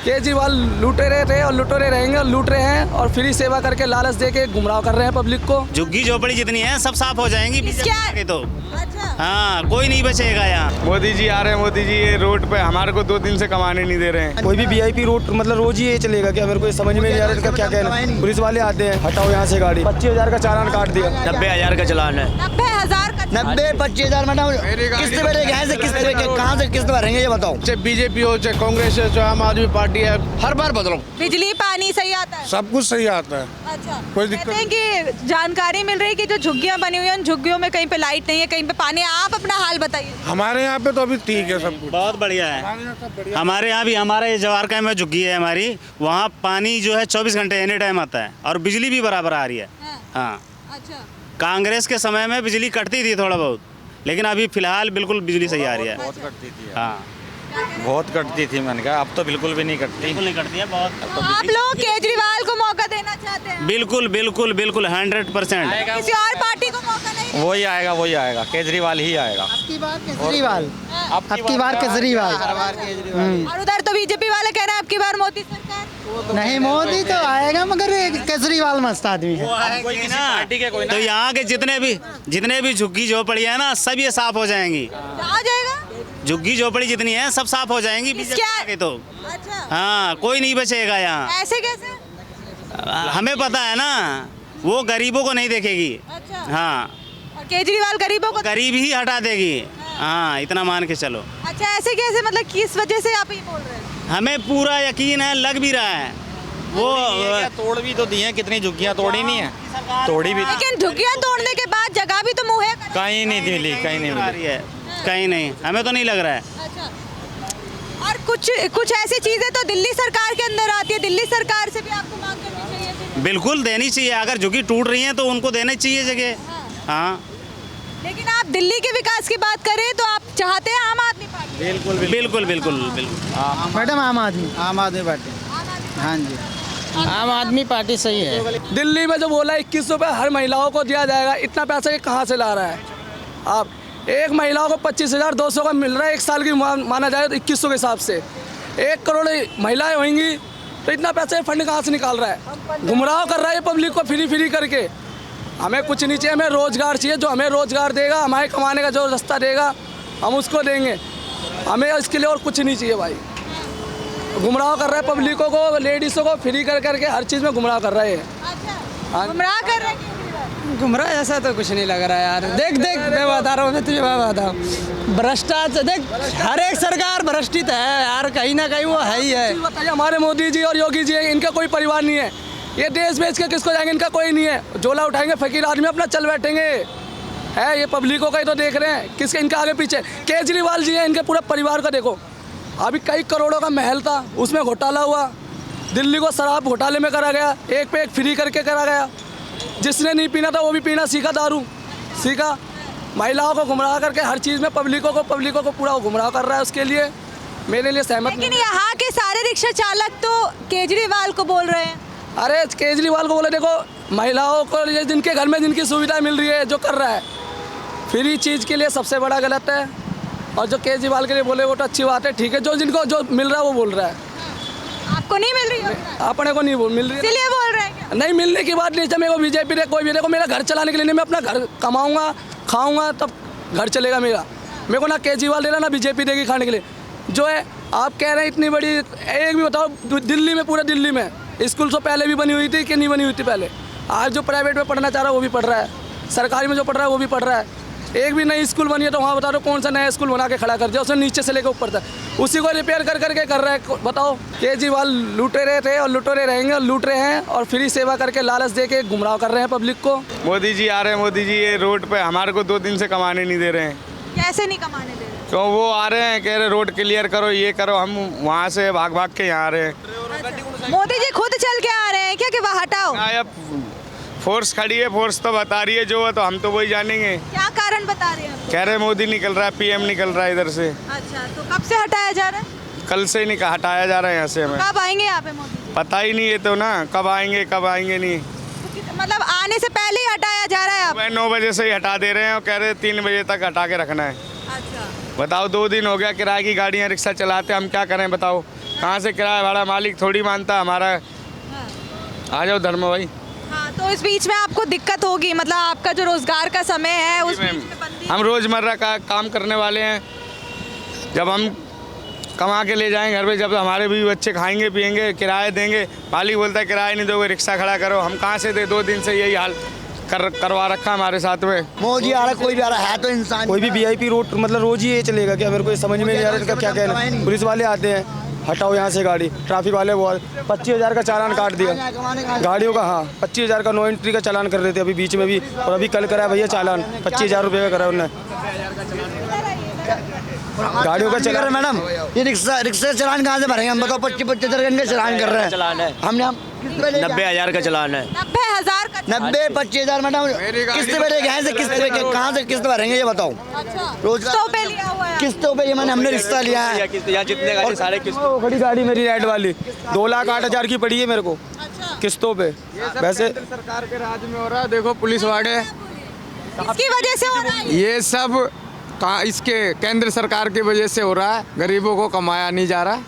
केजरीवाल लुटेरे थे और लुटेरे रहेंगे और लूट रहे हैं और फ्री सेवा करके लालच दे के गुमराह कर रहे हैं पब्लिक को। झुग्गी झोपड़ी जितनी है सब साफ हो जाएंगी बीजेपी तो। अच्छा। हाँ, कोई नहीं बचेगा यहाँ। मोदी जी आ रहे हैं, मोदी जी ये रोड पे हमारे को 2 दिन से कमाने नहीं दे रहे हैं। कोई भी वीआईपी रोड मतलब रोज ही ये चलेगा क्या? मेरे को समझ में नहीं आ रहा इसका क्या कहना है। पुलिस वाले आते हैं, हटाओ यहाँ से गाड़ी, 25,000 का चालान काट दिया। 90,000 का चलान है। 90,000 का 90-25,000 मतलब किस्त भरेंगे, यहाँ से किस्त कहाँ से किस्त भरेंगे ये बताओ। चाहे बीजेपी हो, चाहे कांग्रेस हो, चाहे आम आदमी पार्टी है, हर बार बदलो, बिजली पानी सही आता है? सब कुछ सही आता है। अच्छा। कोई कहते हैं कि जानकारी मिल रही है कि जो झुग्गियां बनी हुई हैं उन झुग्गियों में कहीं पे लाइट नहीं है, कहीं पे पानी है। आप अपना हाल बताइए। हमारे यहाँ पे तो अभी ठीक है सब कुछ। बहुत बढ़िया है। हमारे यहाँ भी हमारे जवार का में झुग्गी है हमारी, वहाँ पानी जो है 24 घंटे एनी टाइम आता है और बिजली भी बराबर आ रही है। हाँ। अच्छा। कांग्रेस के समय में बिजली कटती थी थोड़ा बहुत, लेकिन अभी फिलहाल बिल्कुल बिजली सही आ रही है। बहुत कटती थी। हाँ, बहुत कटती थी, मैंने कहा अब तो बिल्कुल भी नहीं कटती। बिल्कुल नहीं कटती है बहुत। तो आप लोग केजरीवाल को मौका देना चाहते हैं? बिल्कुल बिल्कुल बिल्कुल 100%। किसी और पार्टी को मौका नहीं? वही आएगा, केजरीवाल ही आएगा। केजरीवाल, अब की बार केजरीवाल। और उधर तो बीजेपी वाले कह रहे हैं अब की बार मोदी सरकार। नहीं मोदी तो आएगा मगर केजरीवाल मस्त आदमी है। तो यहाँ के जितने भी झुग्गी झोपड़ी है ना सब ये साफ हो जाएंगी। आ जाएगा? झुग्गी झोपड़ी जितनी है सब साफ हो जाएंगी बीजेपी के तो। अच्छा। हाँ, कोई नहीं बचेगा यहाँ। ऐसे कैसे? हमें पता है ना, वो गरीबों को नहीं देखेगी। अच्छा। हाँ, और केजरीवाल गरीबों को? गरीब ही हटा देगी। हाँ, इतना मान के चलो। अच्छा, ऐसे कैसे? मतलब किस वजह से आप ये बोल रहे हैं? हमें पूरा यकीन है, लग भी रहा है वो। तोड़ भी तो दी है, कितनी झुग्गियाँ तोड़ी नहीं है, तोड़ी भी। लेकिन झुग्गियां तोड़ने के बाद जगह भी तो मुँह है। कहीं नहीं मिली, कहीं नहीं मिली है, कहीं नहीं, हमें तो नहीं लग रहा है। अच्छा। और कुछ ऐसी चीजें तो दिल्ली सरकार के अंदर आती है, दिल्ली सरकार से भी आपको मांग करनी चाहिए थी। बिल्कुल देनी चाहिए, अगर झुग्गी टूट रही है तो उनको देनी चाहिए जगह। हाँ, लेकिन आप दिल्ली के विकास की बात करें तो आप चाहते हैं आम आदमी पार्टी? बिल्कुल बिल्कुल बिल्कुल बिल्कुल। मैडम आम आदमी पार्टी। हाँ जी, आम आदमी पार्टी सही है। दिल्ली में जो बोला 21 रुपये हर महिलाओं को दिया जाएगा, इतना पैसा ये कहाँ से ला रहा है? आप एक महिलाओं को 25,200 का मिल रहा है, 1 साल की माना जाए तो 2100 के हिसाब से 1 करोड़ महिलाएं होंगी, तो इतना पैसा ये फंड कहाँ से निकाल रहा है? गुमराह कर रहा है पब्लिक को फ्री करके। हमें कुछ नहीं चाहिए, हमें रोज़गार चाहिए। जो हमें रोज़गार देगा, हमारे कमाने का जो रास्ता देगा हम उसको देंगे। हमें इसके लिए और कुछ नहीं चाहिए भाई। गुमराह कर रहा है पब्लिकों को, लेडीज़ों को फ्री करके हर चीज़ में गुमराह कर रहे हैं। अच्छा, गुमराह कर रहे हैं। गुमराह ऐसा तो कुछ नहीं लग रहा है यार। देख मैं बता रहा हूँ, मैं तुझे बता रहा हूँ, भ्रष्टाचार देख, हर एक सरकार भ्रष्टित है यार, कहीं ना कहीं वो है ही है। बताइए, हमारे मोदी जी और योगी जी हैं, इनका कोई परिवार नहीं है। ये देश बेच के किसको जाएंगे? इनका कोई नहीं है। झोला उठाएंगे, फकीर आदमी अपना चल बैठेंगे। है ये पब्लिकों का ही तो देख रहे हैं, किसके इनके आगे पीछे। केजरीवाल जी हैं, इनके पूरे परिवार का देखो। अभी कई करोड़ों का महल था, उसमें घोटाला हुआ। दिल्ली को शराब घोटाले में करा गया, एक पे एक फ्री करके करा गया। जिसने नहीं पीना था वो भी पीना सीखा, दारू सीखा। महिलाओं को गुमराह करके हर चीज़ में पब्लिकों को पूरा गुमराह कर रहा है। उसके लिए मेरे लिए सहमत नहीं। लेकिन यहाँ के सारे रिक्शा चालक तो केजरीवाल को बोल रहे हैं। अरे केजरीवाल को बोले, देखो महिलाओं को ये जिनके घर में जिनकी सुविधा मिल रही है, जो कर रहा है फ्री चीज़ के लिए सबसे बड़ा गलत है। और जो केजरीवाल के लिए बोले वो तो अच्छी बात है, ठीक है। जो जिनको जो मिल रहा है वो बोल रहा है। आपको नहीं मिल रही है? अपने को नहीं मिल रही है, इसलिए बोल रहे हैं क्या? नहीं मिलने की बात नहीं। मेरे को बीजेपी दे, कोई भी देखो, मेरा घर चलाने के लिए नहीं, मैं अपना घर कमाऊंगा खाऊंगा तब घर चलेगा मेरा। मेरे को ना केजरीवाल दे रहा ना बीजेपी देगी खाने के लिए। जो है आप कह रहे हैं इतनी बड़ी, एक भी बताओ दिल्ली में, पूरे दिल्ली में स्कूल तो पहले भी बनी हुई थी कि नहीं बनी हुई थी पहले? आज जो प्राइवेट में पढ़ना चाह रहा है वो भी पढ़ रहा है, सरकारी में जो पढ़ रहा है वो भी पढ़ रहा है। एक भी नई स्कूल बनी है तो वहाँ बता दो कौन सा नया स्कूल बना के खड़ा कर दिया, उसने नीचे से लेकर ऊपर तक उसी को रिपेयर करके कर रहा है। बताओ, केजरीवाल लुटेरे थे और लुटेरे रहेंगे और लूट रहे हैं और फ्री सेवा करके लालच दे के गुमराह कर रहे हैं पब्लिक को। मोदी जी आ रहे हैं, मोदी जी ये रोड पे हमारे को 2 दिन से कमाने नहीं दे रहे हैं। कैसे नहीं कमाने दे रहे? क्यों? वो आ रहे हैं, कह रहे रोड क्लियर करो, ये करो। हम वहाँ से भाग के यहाँ आ रहे हैं। मोदी जी खुद चल के आ रहे हैं क्या कि वह हटाओ? फोर्स खड़ी है, फोर्स तो बता रही है जो है, तो हम तो वही जानेंगे। क्या कारण बता रहे हैं? कह रहे मोदी निकल रहा है, पीएम निकल रहा है इधर से। अच्छा, तो कब से हटाया जा रहा है? कल से ही हटाया जा रहा है यहाँ से। हमें कब आएंगे यहाँ पे मोदी जी? पता ही नहीं है तो ना, कब आएंगे नहीं। मतलब आने से पहले ही हटाया जा रहा है? अब 9 बजे से ही हटा दे रहे हैं और कह रहे 3 बजे तक हटा के रखना है। अच्छा, बताओ, 2 दिन हो गया किराए की गाड़ियाँ रिक्शा चलाते, हम क्या करें बताओ। कहाँ से किराया भाड़ा मालिक थोड़ी मानता हमारा। आ जाओ धर्म भाई। हाँ, तो इस बीच में आपको दिक्कत होगी, मतलब आपका जो रोजगार का समय है उस बीच में बंदी। हम रोज़मर्रा का काम करने वाले हैं, जब हम कमा के ले जाएंगे घर पे, जब हमारे भी बच्चे खाएंगे पिएंगे, किराया देंगे, मालिक बोलता है किराया नहीं दोगे रिक्शा खड़ा करो, हम कहाँ से दे। 2 दिन से यही हाल करवा रखा हमारे साथ में। मोदी आ रहा कोई भी आ रहा है तो इंसान कोई भी वीआईपी रूट मतलब रोज ही ये चलेगा क्या? मेरे को ये समझ में नहीं आ रहा इसका क्या कहना। पुलिस वाले आते हैं, हटाओ यहाँ से गाड़ी, ट्रैफिक वाले बहुत 25,000 का चालान काट दिया गाड़ियों का। हाँ, 25,000 का नो एंट्री का चालान कर रहे थे अभी बीच में भी, और अभी कल कराया भैया चालान 25,000 रुपये का करा उन्होंने गाड़ियों का चालान। मैडम ये रिक्शा चलान कहाँ से भरेंगे हम बताओ? 25,000 घंटे चलान कर रहे हैं। चलान है हमने 90,000 का चलान है। 90,000 का 90-25,000 मैडम किस्त पे हैं से किस्त पे कहाँ से किस्त भरेंगे ये बताओ? रोज किस्तों पे लिया हुआ है। किस्तों पे ये मैंने हमने रिक्शा लिया है। यहाँ जितने गाड़ी सारे किस्त वो खड़ी गाड़ी मेरी रेड वाली 2,08,000 की पड़ी है मेरे को किस्तों पे। वैसे सरकार के राज में हो रहा है, देखो पुलिस वाले इसकी वजह से हो रहा है। ये सब इसके केंद्र सरकार की वजह से हो रहा है, गरीबों को कमाया नहीं जा रहा।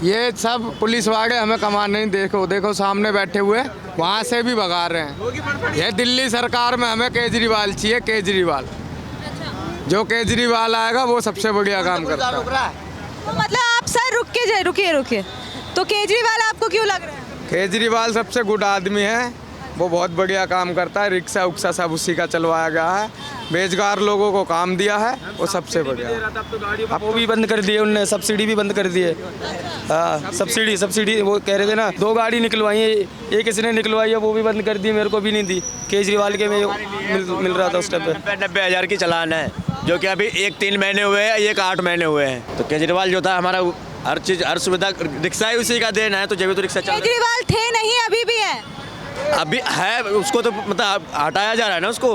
ये सब पुलिस वाले हमें कमा नहीं, देखो सामने बैठे हुए, वहाँ से भी भगा रहे हैं। ये दिल्ली सरकार में हमें केजरीवाल चाहिए, केजरीवाल। जो केजरीवाल आएगा वो सबसे बढ़िया काम करता है। तो मतलब आप सर रुकिए। तो केजरीवाल आपको क्यों लग रहा है? केजरीवाल सबसे गुड आदमी है, वो बहुत बढ़िया काम करता है। रिक्शा उक्सा सब उसी का चलवाया गया है, बेरोजगार लोगों को काम दिया है, वो सबसे बढ़िया। अब वो भी बंद कर दिए उनने, सब्सिडी भी बंद कर दिए। हाँ, सब्सिडी वो कह रहे थे ना, 2 गाड़ी निकलवाई है, एक किसने निकलवाई है वो भी बंद कर दी, मेरे को भी नहीं दी। केजरीवाल के में मिल रहा था उस टाइम पे। 90,000 की चलान है, जो कि अभी एक 3 महीने हुए हैं, एक 8 महीने हुए हैं। तो केजरीवाल जो था हमारा हर चीज़ हर सुविधा, रिक्शा ही उसी का देना है, तो जब तो रिक्शा चल केजरीवाल थे नहीं, अभी भी है। अभी है, उसको तो मतलब हटाया जा रहा है ना उसको।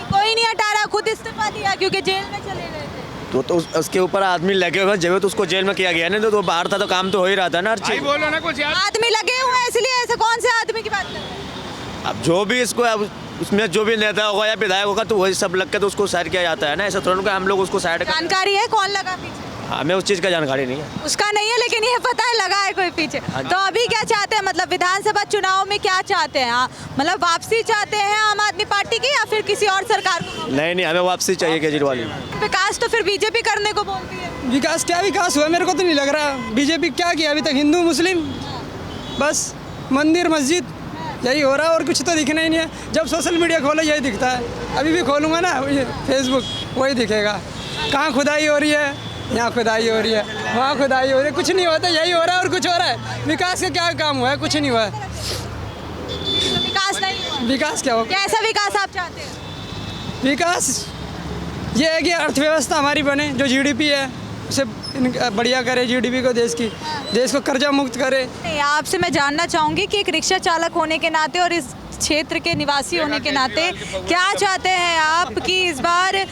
कोई नहीं हटा रहा, खुद इस्तीफा दिया क्योंकि जेल में चले गए थे। तो उसके ऊपर आदमी लगे हुए, जब तो उसको जेल में किया गया ना, तो बाहर था तो काम तो हो ही रहा था ना हर चीज। बोलो ना कुछ यार। आदमी लगे हुए हैं, इसलिए ऐसे कौन से आदमी की बात कर रहे हैं? अब जो भी इसको अब उसमें जो भी नेता होगा या विधायक होगा तो वही सब लग के तो उसको साइड किया जाता है ना, ऐसा थोड़ा हम लोग उसको साइड। जानकारी है कौन लगा पीछे? हमें उस चीज़ का जानकारी नहीं है। उसका नहीं है, लेकिन ये पता है लगा है कोई पीछे। तो अभी क्या चाहते हैं, मतलब विधानसभा चुनाव में क्या चाहते हैं? मतलब वापसी चाहते हैं आम आदमी पार्टी की या फिर किसी और सरकार को? नहीं, हमें वापसी चाहिए केजरीवाल। विकास तो फिर बीजेपी करने को बोलती है। विकास क्या विकास हुआ मेरे को तो नहीं लग रहा। बीजेपी क्या किया अभी तक? हिंदू मुस्लिम बस, मंदिर मस्जिद यही हो रहा है, और कुछ तो दिखना ही नहीं है। जब सोशल मीडिया खोला यही दिखता है। अभी भी खोलूँगा ना फेसबुक, वही दिखेगा। कहाँ खुदाई हो रही है, यहाँ खुदाई हो रही है, वहाँ खुदाई हो रही है, कुछ नहीं होता, यही हो रहा है और कुछ हो रहा है। विकास का क्या काम हुआ है? कुछ नहीं हुआ है। विकास नहीं हुआ। विकास क्या होगा? कैसा विकास आप चाहते हैं? विकास ये है कि अर्थव्यवस्था हमारी बने, जो जीडीपी है उसे बढ़िया करे, जीडीपी को, देश को कर्जा मुक्त करे। आपसे मैं जानना चाहूँगी कि एक रिक्शा चालक होने के नाते और इस क्षेत्र के निवासी होने के नाते क्या चाहते हैं आप कि इस बार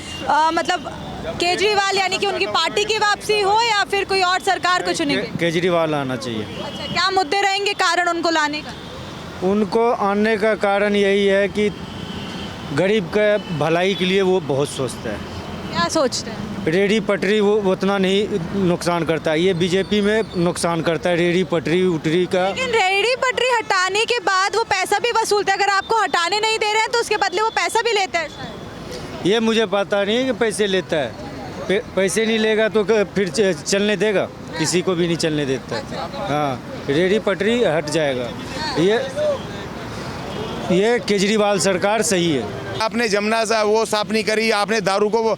मतलब केजरीवाल यानी कि उनकी पार्टी की वापसी हो या फिर कोई और सरकार को चुनेंगे? केजरीवाल आना चाहिए। अच्छा, क्या मुद्दे रहेंगे कारण उनको लाने का? उनको आने का कारण यही है कि गरीब के भलाई के लिए वो बहुत सोचता है। क्या सोचते हैं? रेहड़ी पटरी वो उतना नहीं नुकसान करता है, ये बीजेपी में नुकसान करता है रेहड़ी पटरी उटरी का। लेकिन रेहड़ी पटरी हटाने के बाद वो पैसा भी वसूलते हैं, अगर आपको हटाने नहीं दे रहे हैं तो उसके बदले वो पैसा भी लेते हैं शायद। ये मुझे पता नहीं कि पैसे लेता है, पैसे नहीं लेगा तो फिर चलने देगा? किसी को भी नहीं चलने देता है। हाँ, रेहड़ी पटरी हट जाएगा। ये केजरीवाल सरकार सही है। आपने जमुना सा वो साफ नहीं करी, आपने दारू को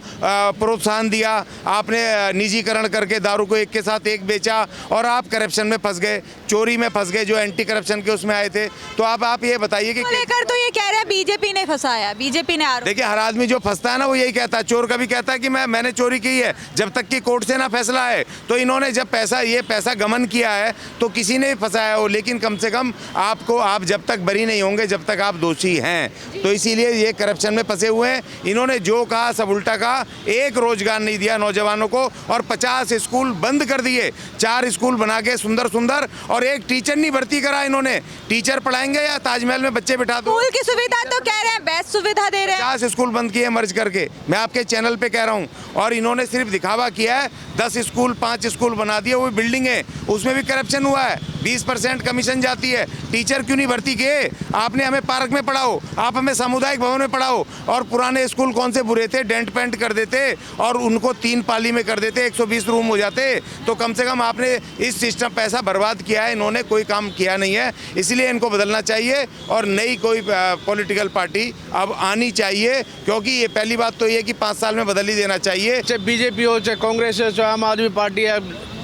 प्रोत्साहन दिया, आपने निजीकरण करके दारू को एक के साथ एक बेचा, और आप करप्शन में फंस गए, चोरी में फंस गए, जो एंटी करप्शन के उसमें आए थे। तो आप ये बताइए कि लेकर तो ये कह रहे हैं बीजेपी ने फंसाया, बीजेपी ने आरोप। देखिए, हर आदमी जो फंसता है ना वो यही कहता है, चोर का भी कहता है कि मैंने चोरी की है, जब तक कि कोर्ट से ना फैसला है। तो इन्होंने जब ये पैसा गमन किया है तो किसी ने फंसाया हो, लेकिन कम से कम आप जब तक बरी नहीं होंगे जब तक आप दोषी हैं। तो इसीलिए ये करप्शन करप्शन में फंसे हुए हैं। इन्होंने जो कहा सब उल्टा कहा। एक रोजगार नहीं दिया नौजवानों को और 50 स्कूल बंद कर दिए। 4 स्कूल बना के सुंदर सुंदर, और एक टीचर नहीं भर्ती करा इन्होंने। टीचर पढ़ाएंगे या ताजमहल में बच्चे बिठा दो? स्कूल की सुविधा तो कह रहे हैं बेस्ट सुविधा दे रहे हैं। 50 स्कूल बंद किए मर्ज करके, मैं आपके चैनल पे कह रहा हूँ। और इन्होंने सिर्फ दिखावा किया है। 10 स्कूल 5 स्कूल बना दिए, वो बिल्डिंग है, उसमें भी करप्शन हुआ है। 20% कमीशन जाती है। टीचर क्यों नहीं भर्ती किए? आपने हमें पार्क में पढ़ाओ, आप हमें सामुदायिक भवन में पढ़ाओ। और पुराने स्कूल कौन से बुरे थे? डेंट पेंट कर देते और उनको 3 पाली में कर देते, 120 रूम हो जाते। तो कम से कम आपने इस सिस्टम पैसा बर्बाद किया है, इन्होंने कोई काम किया नहीं है। इसलिए इनको बदलना चाहिए और नई कोई पॉलिटिकल पार्टी अब आनी चाहिए, क्योंकि ये पहली बात तो ये कि 5 साल में बदल ही देना चाहिए। चाहे बीजेपी हो, चाहे कांग्रेस हो, चाहे आम आदमी पार्टी है,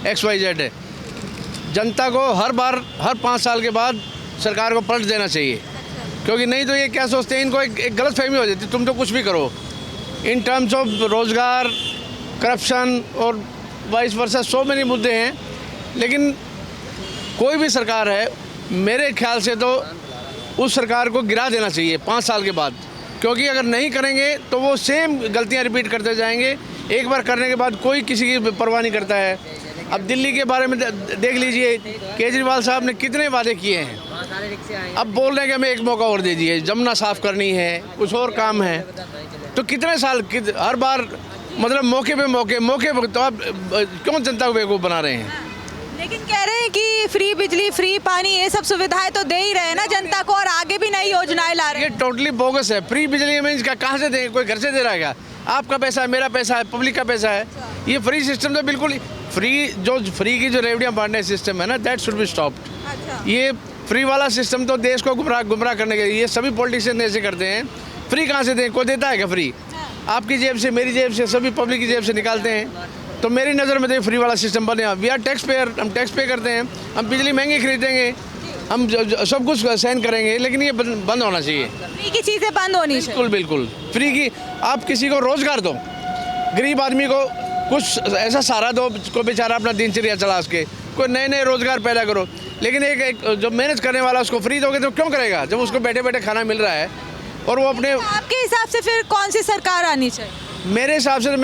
XYZ है, जनता को हर बार हर 5 साल के बाद सरकार को पलट देना चाहिए। क्योंकि नहीं तो ये क्या सोचते हैं, इनको एक गलत फहमी हो जाती है, तुम तो कुछ भी करो इन टर्म्स ऑफ रोज़गार, करप्शन और वाइस वर्सा, सो मेनी मुद्दे हैं। लेकिन कोई भी सरकार है, मेरे ख्याल से तो उस सरकार को गिरा देना चाहिए 5 साल के बाद। क्योंकि अगर नहीं करेंगे तो वो सेम गलतियां रिपीट करते जाएंगे। एक बार करने के बाद कोई किसी की परवाह नहीं करता है। अब दिल्ली के बारे में देख लीजिए, केजरीवाल साहब ने कितने वादे किए हैं। अब बोल रहे हैं कि हमें एक मौका और दे दिए, जमुना साफ़ करनी है, कुछ और काम है। तो कितने साल हर बार मतलब मौके पे तो आप क्यों जनता को बेवकूफ़ बना रहे हैं? लेकिन कह रहे हैं कि फ्री बिजली, फ्री पानी, ये सब सुविधाएं तो दे ही रहे हैं ना जनता को, और आगे भी नई योजनाएं ला रहे ये हैं। टोटली बोगस है। फ्री बिजली मीन्स कहाँ से देंगे? कोई घर से दे रहा है क्या? आपका पैसा है, मेरा पैसा है, पब्लिक का पैसा है। ये फ्री सिस्टम तो बिल्कुल फ्री की जो रेवड़ियाँ बांटने सिस्टम है ना, दैट शुड बी स्टॉप्ड। ये फ्री वाला सिस्टम तो देश को गुमराह करने के लिए ये सभी पॉलिटिशियन ऐसे करते हैं। फ्री कहाँ से दें? कोई देता है क्या फ्री? आपकी जेब से, मेरी जेब से, सभी पब्लिक की जेब से निकालते हैं। तो मेरी नज़र में तो ये फ्री वाला सिस्टम बने। वी आर टैक्स पेयर, हम टैक्स पे करते हैं, हम बिजली महंगी खरीदेंगे, हम सब कुछ सहन करेंगे, लेकिन ये बंद होना चाहिए। फ्री की चीज़ें बंद होनी चाहिए। बिल्कुल बिल्कुल फ्री की। आप किसी को रोज़गार दो, गरीब आदमी को कुछ ऐसा सहारा दो को बेचारा अपना दिनचर्या चला सके। कोई नए रोज़गार पैदा करो। लेकिन एक जो मेहनत करने वाला उसको फ्री दोगे तो क्यों करेगा, जब उसको बैठे बैठे खाना मिल रहा है और वो अपने। आपके हिसाब से फिर कौन सी सरकार आनी चाहिए? मेरे हिसाब से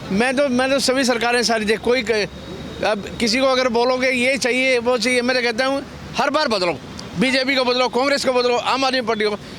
मैं तो सभी सरकारें सारी देख, कोई अब किसी को अगर बोलोगे ये चाहिए वो चाहिए, मैं तो कहता हूँ हर बार बदलो। बीजेपी को बदलो, कांग्रेस को बदलो, आम आदमी पार्टी को।